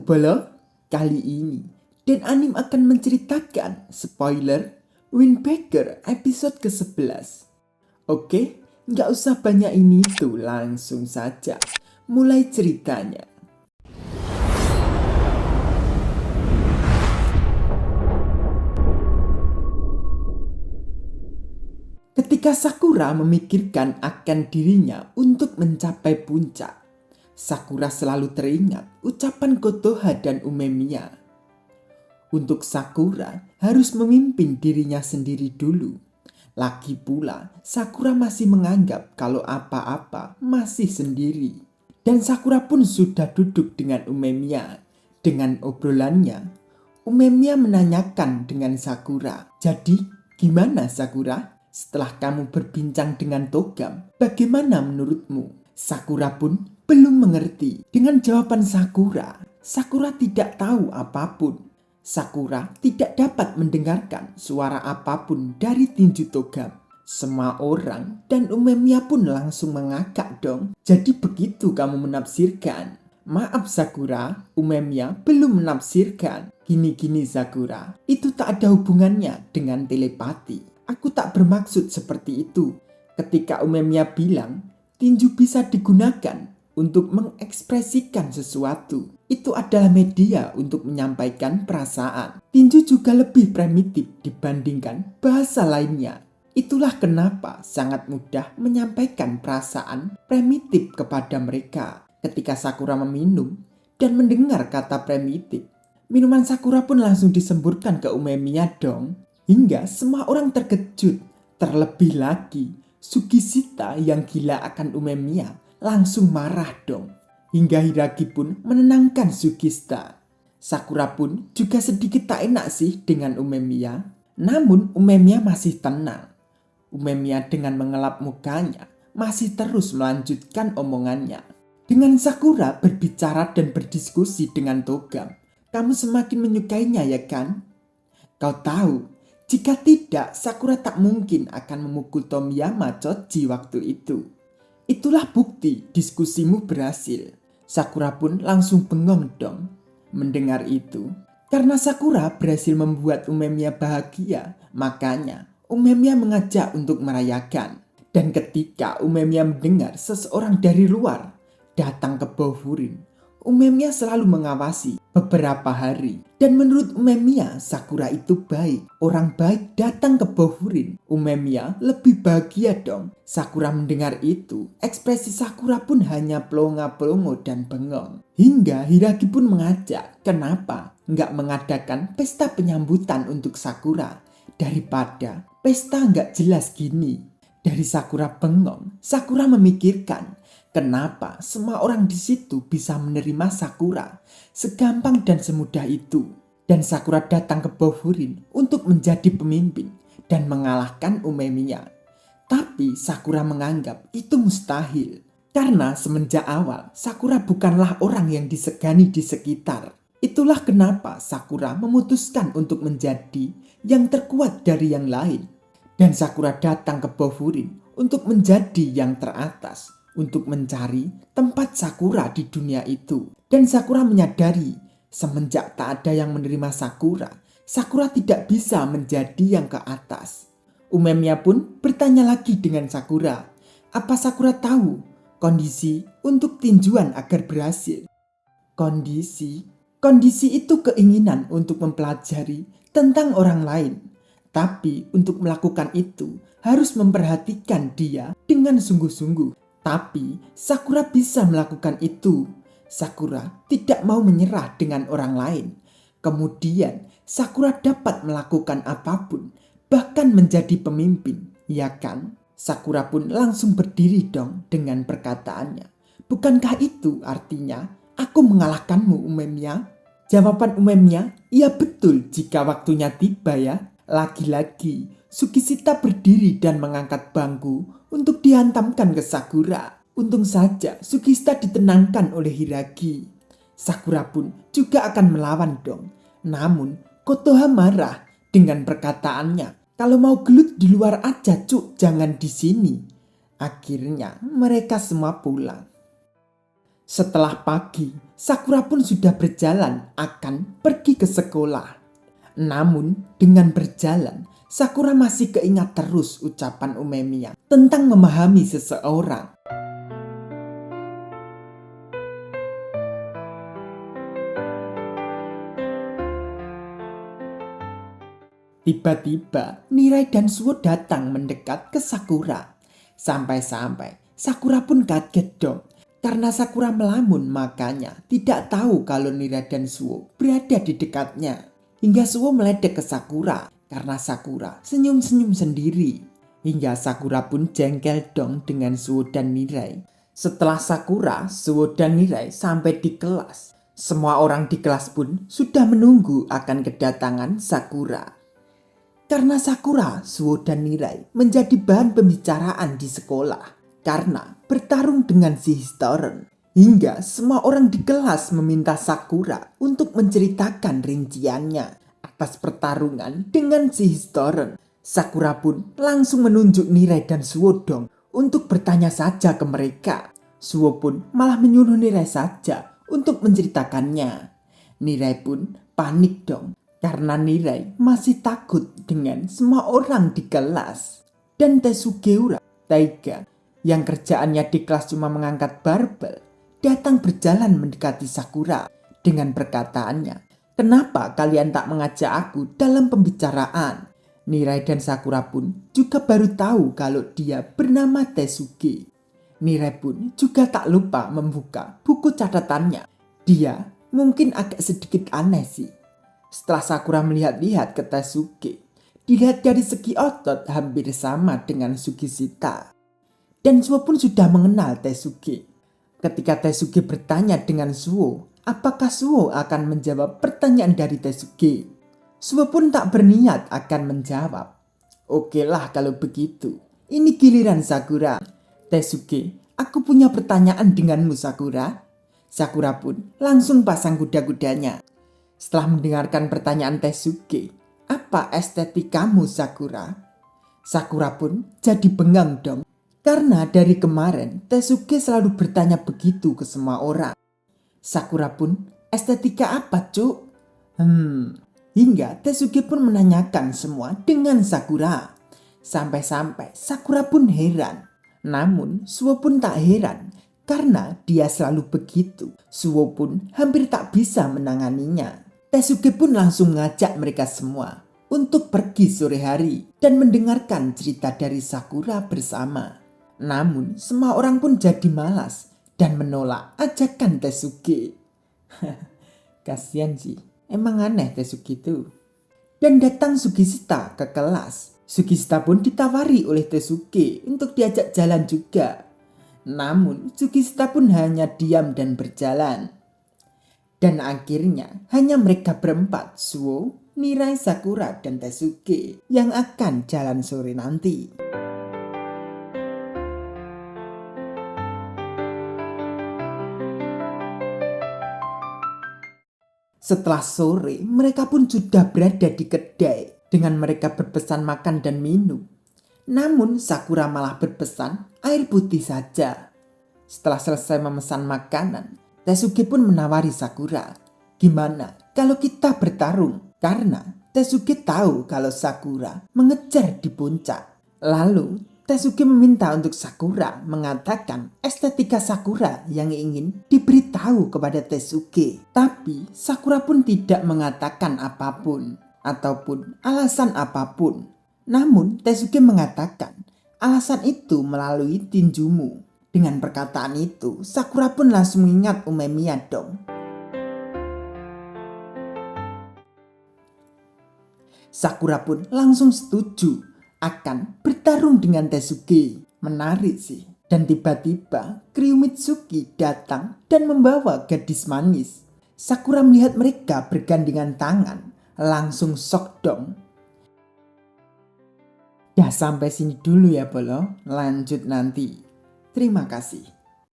Bolo kali ini dan Anim akan menceritakan spoiler Wind Waker episode ke-11. Oke, nggak usah banyak ini tuh, langsung saja mulai ceritanya. Ketika Sakura memikirkan akan dirinya untuk mencapai puncak, Sakura selalu teringat ucapan Kotoha dan Umemiya. Untuk Sakura harus memimpin dirinya sendiri dulu. Lagi pula, Sakura masih menganggap kalau apa-apa masih sendiri. Dan Sakura pun sudah duduk dengan Umemiya. Dengan obrolannya, Umemiya menanyakan dengan Sakura, "Jadi, gimana Sakura? Setelah kamu berbincang dengan Togam, bagaimana menurutmu?" Sakura pun belum mengerti. Dengan jawaban Sakura, Sakura tidak tahu apapun. Sakura tidak dapat mendengarkan suara apapun dari tinju Togam. Semua orang dan Umemiya pun langsung mengakak dong. "Jadi begitu kamu menafsirkan?" "Maaf Sakura, Umemiya belum menafsirkan." Gini Sakura, itu tak ada hubungannya dengan telepati. Aku tak bermaksud seperti itu. Ketika Umemiya bilang tinju bisa digunakan untuk mengekspresikan sesuatu, itu adalah media untuk menyampaikan perasaan. Tinju juga lebih primitif dibandingkan bahasa lainnya. Itulah kenapa sangat mudah menyampaikan perasaan primitif kepada mereka. Ketika Sakura meminum dan mendengar kata primitif, minuman Sakura pun langsung disemburkan ke Umemiya dong. Hingga semua orang terkejut. Terlebih lagi, Sugishita yang gila akan Umemiya langsung marah dong. Hingga Hiragi pun menenangkan Sugishita. Sakura pun juga sedikit tak enak sih dengan Umemiya. Namun Umemiya masih tenang. Umemiya dengan mengelap mukanya masih terus melanjutkan omongannya. Dengan Sakura berbicara dan berdiskusi dengan Togam, "Kamu semakin menyukainya ya kan? Kau tahu, jika tidak, Sakura tak mungkin akan memukul Tomiyama Choji waktu itu. Itulah bukti diskusimu berhasil." Sakura pun langsung bengong dong mendengar itu. Karena Sakura berhasil membuat Umemiya bahagia, makanya Umemiya mengajak untuk merayakan. Dan ketika Umemiya mendengar seseorang dari luar datang ke Bofurin, Umemiya selalu mengawasi beberapa hari. Dan menurut Umemiya, Sakura itu baik. Orang baik datang ke Bofurin. Umemiya lebih bahagia dong. Sakura mendengar itu, ekspresi Sakura pun hanya pelongo-pelongo dan bengong. Hingga Hiragi pun mengajak, kenapa nggak mengadakan pesta penyambutan untuk Sakura daripada pesta nggak jelas gini. Dari Sakura bengong, Sakura memikirkan, kenapa semua orang di situ bisa menerima Sakura segampang dan semudah itu. Dan Sakura datang ke Bofurin untuk menjadi pemimpin dan mengalahkan Umemiya. Tapi Sakura menganggap itu mustahil. Karena semenjak awal Sakura bukanlah orang yang disegani di sekitar. Itulah kenapa Sakura memutuskan untuk menjadi yang terkuat dari yang lain. Dan Sakura datang ke Bofurin untuk menjadi yang teratas, untuk mencari tempat Sakura di dunia itu. Dan Sakura menyadari, semenjak tak ada yang menerima Sakura, Sakura tidak bisa menjadi yang ke atas. Umemiya pun bertanya lagi dengan Sakura, apa Sakura tahu kondisi untuk tinjuan agar berhasil? Kondisi itu keinginan untuk mempelajari tentang orang lain. Tapi untuk melakukan itu harus memperhatikan dia dengan sungguh-sungguh. Tapi Sakura bisa melakukan itu. Sakura tidak mau menyerah dengan orang lain. Kemudian Sakura dapat melakukan apapun, bahkan menjadi pemimpin, ya kan? Sakura pun langsung berdiri dong dengan perkataannya. "Bukankah itu artinya aku mengalahkanmu, Umemiya?" Jawaban Umemiya, "Iya betul jika waktunya tiba ya." Lagi-lagi Sugishita berdiri dan mengangkat bangku untuk dihantamkan ke Sakura. Untung saja Sugishita ditenangkan oleh Hiragi. Sakura pun juga akan melawan dong. Namun Kotoha marah dengan perkataannya, "Kalau mau gelut di luar aja cuk, jangan di sini." Akhirnya mereka semua pulang. Setelah pagi, Sakura pun sudah berjalan akan pergi ke sekolah. Namun, dengan berjalan, Sakura masih keingat terus ucapan Umemiya tentang memahami seseorang. Tiba-tiba, Nirai dan Suo datang mendekat ke Sakura. Sampai-sampai Sakura pun kaget dong. Karena Sakura melamun, makanya tidak tahu kalau Nirai dan Suo berada di dekatnya. Hingga Suo meledek ke Sakura karena Sakura senyum-senyum sendiri. Hingga Sakura pun jengkel dong dengan Suo dan Nirai. Setelah Sakura, Suo dan Nirai sampai di kelas, semua orang di kelas pun sudah menunggu akan kedatangan Sakura. Karena Sakura, Suo dan Nirai menjadi bahan pembicaraan di sekolah karena bertarung dengan si Historen. Hingga semua orang di kelas meminta Sakura untuk menceritakan rinciannya atas pertarungan dengan si Historen. Sakura pun langsung menunjuk Nirai dan Suo dong untuk bertanya saja ke mereka. Suo pun malah menyuruh Nirai saja untuk menceritakannya. Nirai pun panik dong. Karena Nirai masih takut dengan semua orang di kelas. Dan Tesugeura, Taiga, yang kerjaannya di kelas cuma mengangkat barbel, datang berjalan mendekati Sakura dengan perkataannya, "Kenapa kalian tak mengajak aku dalam pembicaraan?" Nirai dan Sakura pun juga baru tahu kalau dia bernama Tesuge. Nirai pun juga tak lupa membuka buku catatannya. Dia mungkin agak sedikit aneh sih. Setelah Sakura melihat-lihat ke Tesuge, dilihat dari segi otot hampir sama dengan Sugishita. Dan Suo pun sudah mengenal Tesuge. Ketika Tesuge bertanya dengan Suo, apakah Suo akan menjawab pertanyaan dari Tesuge? Suo pun tak berniat akan menjawab. "Oke lah kalau begitu. Ini giliran Sakura." "Tesuge, aku punya pertanyaan denganmu Sakura." Sakura pun langsung pasang kuda-kudanya. Setelah mendengarkan pertanyaan Tesuge, "Apa estetika-kamu Sakura?" Sakura pun jadi bengang dong. Karena dari kemarin Tesuge selalu bertanya begitu ke semua orang. Sakura pun, "Estetika apa cuk?" Hingga Tesuge pun menanyakan semua dengan Sakura. Sampai-sampai Sakura pun heran. Namun Suo pun tak heran. Karena dia selalu begitu. Suo pun hampir tak bisa menanganinya. Tesuge pun langsung ngajak mereka semua untuk pergi sore hari dan mendengarkan cerita dari Sakura bersama. Namun semua orang pun jadi malas dan menolak ajakan Tesuge. Kasian sih, emang aneh Tesuge itu. Dan datang Sugishita ke kelas. Sugishita pun ditawari oleh Tesuge untuk diajak jalan juga. Namun Sugishita pun hanya diam dan berjalan. Dan akhirnya hanya mereka berempat, Suo, Nirai, Sakura, dan Tesuge yang akan jalan sore nanti. Setelah sore, mereka pun sudah berada di kedai dengan mereka berpesan makan dan minum. Namun Sakura malah berpesan air putih saja. Setelah selesai memesan makanan, Tesuge pun menawari Sakura, "Gimana kalau kita bertarung?" Karena Tesuge tahu kalau Sakura mengejar di puncak. Lalu Tesuge meminta untuk Sakura mengatakan estetika Sakura yang ingin diberitahu kepada Tesuge. Tapi Sakura pun tidak mengatakan apapun ataupun alasan apapun. Namun Tesuge mengatakan alasan itu melalui tinjumu. Dengan perkataan itu, Sakura pun langsung mengingat Umemiya dong. Sakura pun langsung setuju akan bertarung dengan Tesuge. Menarik sih. Dan tiba-tiba Ryu Mitsuki datang dan membawa gadis manis. Sakura melihat mereka bergandengan tangan, langsung shock dong. Dah sampai sini dulu ya Bolo, lanjut nanti. Terima kasih.